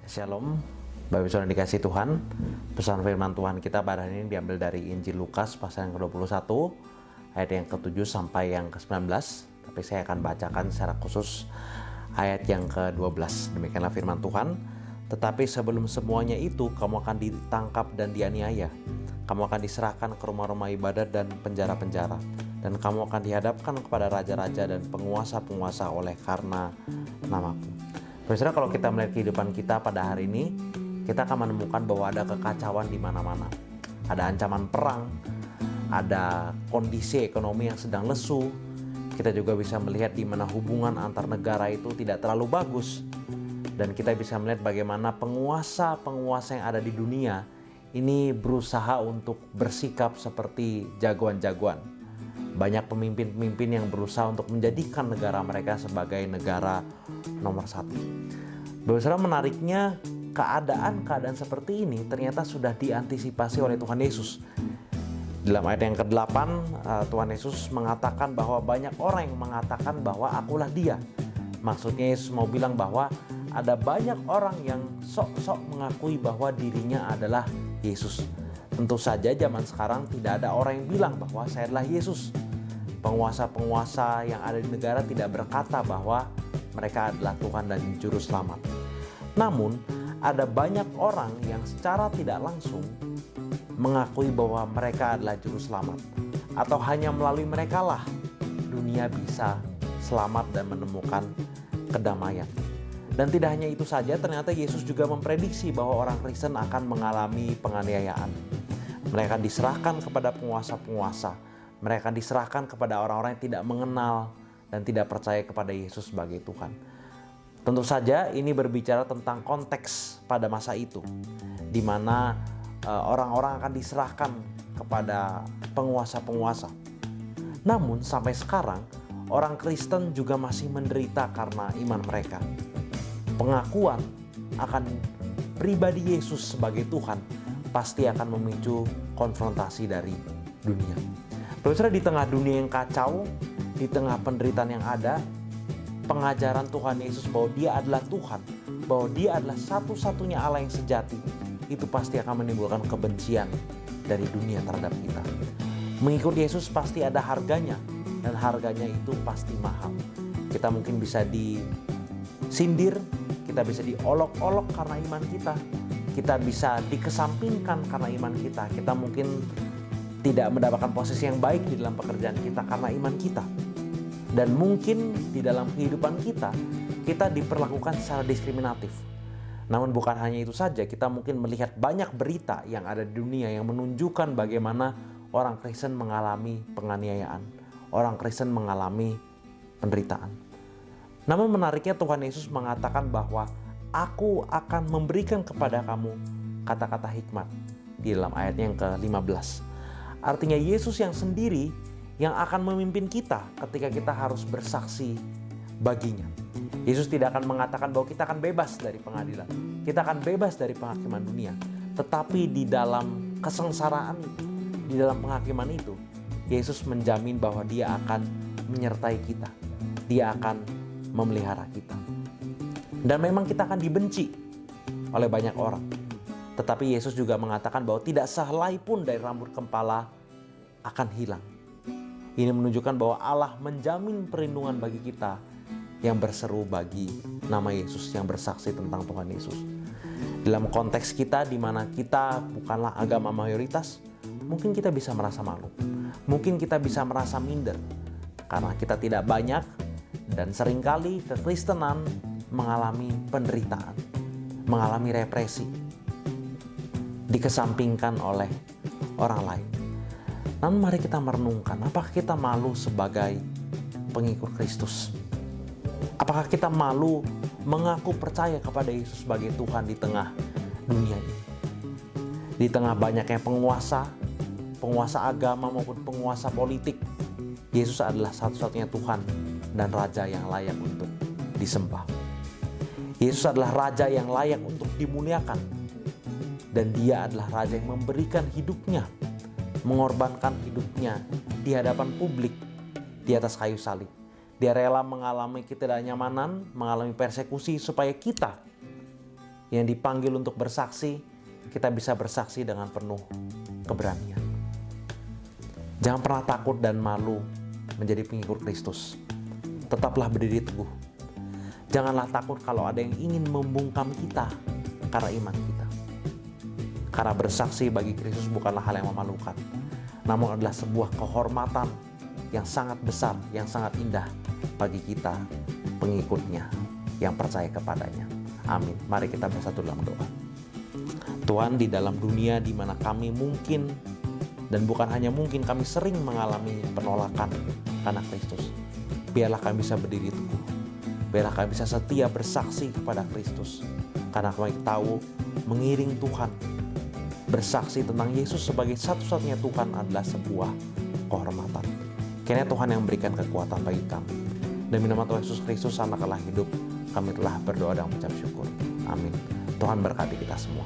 Shalom, Bapak Ibu Saudara yang dikasihi Tuhan. Pesan firman Tuhan kita pada hari ini diambil dari Injil Lukas pasal yang ke-21 ayat yang ke-7 sampai yang ke-19. Tapi saya akan bacakan secara khusus ayat yang ke-12. Demikianlah firman Tuhan. Tetapi sebelum semuanya itu, kamu akan ditangkap dan dianiaya. Kamu akan diserahkan ke rumah-rumah ibadat dan penjara-penjara. Dan kamu akan dihadapkan kepada raja-raja dan penguasa-penguasa oleh karena namaku. Saudara, kalau kita melihat kehidupan kita pada hari ini, kita akan menemukan bahwa ada kekacauan di mana-mana. Ada ancaman perang, ada kondisi ekonomi yang sedang lesu. Kita juga bisa melihat di mana hubungan antar negara itu tidak terlalu bagus. Dan kita bisa melihat bagaimana penguasa-penguasa yang ada di dunia ini berusaha untuk bersikap seperti jagoan-jagoan. Banyak pemimpin-pemimpin yang berusaha untuk menjadikan negara mereka sebagai negara nomor satu. Saudara, menariknya keadaan-keadaan seperti ini ternyata sudah diantisipasi oleh Tuhan Yesus. Dalam ayat yang ke-8, Tuhan Yesus mengatakan bahwa banyak orang yang mengatakan bahwa akulah dia. Maksudnya Yesus mau bilang bahwa ada banyak orang yang sok-sok mengakui bahwa dirinya adalah Yesus. Tentu saja zaman sekarang tidak ada orang yang bilang bahwa saya adalah Yesus. Penguasa-penguasa yang ada di negara tidak berkata bahwa mereka adalah Tuhan dan Juru Selamat. Namun, ada banyak orang yang secara tidak langsung mengakui bahwa mereka adalah Juru Selamat. Atau hanya melalui merekalah dunia bisa selamat dan menemukan kedamaian. Dan tidak hanya itu saja, ternyata Yesus juga memprediksi bahwa orang Kristen akan mengalami penganiayaan. Mereka diserahkan kepada penguasa-penguasa. Mereka diserahkan kepada orang-orang yang tidak mengenal dan tidak percaya kepada Yesus sebagai Tuhan. Tentu saja ini berbicara tentang konteks pada masa itu, di mana orang-orang akan diserahkan kepada penguasa-penguasa. Namun sampai sekarang, orang Kristen juga masih menderita karena iman mereka. Pengakuan akan pribadi Yesus sebagai Tuhan pasti akan memicu konfrontasi dari dunia. Saudara, di tengah dunia yang kacau, di tengah penderitaan yang ada, pengajaran Tuhan Yesus bahwa dia adalah Tuhan, bahwa dia adalah satu-satunya Allah yang sejati, itu pasti akan menimbulkan kebencian dari dunia terhadap kita. Mengikut Yesus pasti ada harganya, dan harganya itu pasti mahal. Kita mungkin bisa disindir, kita bisa diolok-olok karena iman kita. Kita bisa dikesampingkan karena iman kita. Kita mungkin tidak mendapatkan posisi yang baik di dalam pekerjaan kita karena iman kita. Dan mungkin di dalam kehidupan kita, kita diperlakukan secara diskriminatif. Namun bukan hanya itu saja, kita mungkin melihat banyak berita yang ada di dunia yang menunjukkan bagaimana orang Kristen mengalami penganiayaan. Orang Kristen mengalami penderitaan. Namun menariknya Tuhan Yesus mengatakan bahwa Aku akan memberikan kepada kamu kata-kata hikmat di dalam ayat yang ke-15. Artinya Yesus yang sendiri yang akan memimpin kita ketika kita harus bersaksi baginya. Yesus tidak akan mengatakan bahwa kita akan bebas dari pengadilan. Kita akan bebas dari penghakiman dunia. Tetapi di dalam kesengsaraan itu, di dalam penghakiman itu, Yesus menjamin bahwa dia akan menyertai kita. Dia akan memelihara kita. Dan memang kita akan dibenci oleh banyak orang. Tetapi Yesus juga mengatakan bahwa tidak sehelai pun dari rambut kepala akan hilang. Ini menunjukkan bahwa Allah menjamin perlindungan bagi kita yang berseru bagi nama Yesus, yang bersaksi tentang Tuhan Yesus. Dalam konteks kita di mana kita bukanlah agama mayoritas, mungkin kita bisa merasa malu. Mungkin kita bisa merasa minder karena kita tidak banyak dan seringkali kekristenan mengalami penderitaan, mengalami represi, dikesampingkan oleh orang lain. Namun mari kita merenungkan, apakah kita malu sebagai pengikut Kristus? Apakah kita malu mengaku percaya kepada Yesus sebagai Tuhan di tengah dunia ini? Di tengah banyaknya penguasa agama maupun penguasa politik, Yesus adalah satu-satunya Tuhan dan Raja yang layak untuk disembah. Yesus adalah Raja yang layak untuk dimuliakan. Dan dia adalah Raja yang memberikan hidupnya, mengorbankan hidupnya di hadapan publik di atas kayu salib. Dia rela mengalami ketidaknyamanan, mengalami persekusi supaya kita yang dipanggil untuk bersaksi, kita bisa bersaksi dengan penuh keberanian. Jangan pernah takut dan malu menjadi pengikut Kristus. Tetaplah berdiri teguh. Janganlah takut kalau ada yang ingin membungkam kita karena iman kita. Karena bersaksi bagi Kristus bukanlah hal yang memalukan, namun adalah sebuah kehormatan yang sangat besar, yang sangat indah bagi kita, pengikutnya yang percaya kepadanya. Amin. Mari kita bersatu dalam doa. Tuhan, di dalam dunia di mana kami mungkin, dan bukan hanya mungkin, kami sering mengalami penolakan karena Kristus, biarlah kami bisa berdiri teguh. Biarlah kami bisa setia bersaksi kepada Kristus. Karena kami tahu mengiring Tuhan, bersaksi tentang Yesus sebagai satu-satunya Tuhan adalah sebuah kehormatan. Kiranya Tuhan yang memberikan kekuatan bagi kami. Demi nama Tuhan Yesus Kristus, Anak Allah hidup, kami telah berdoa dan mengucap syukur. Amin. Tuhan berkati kita semua.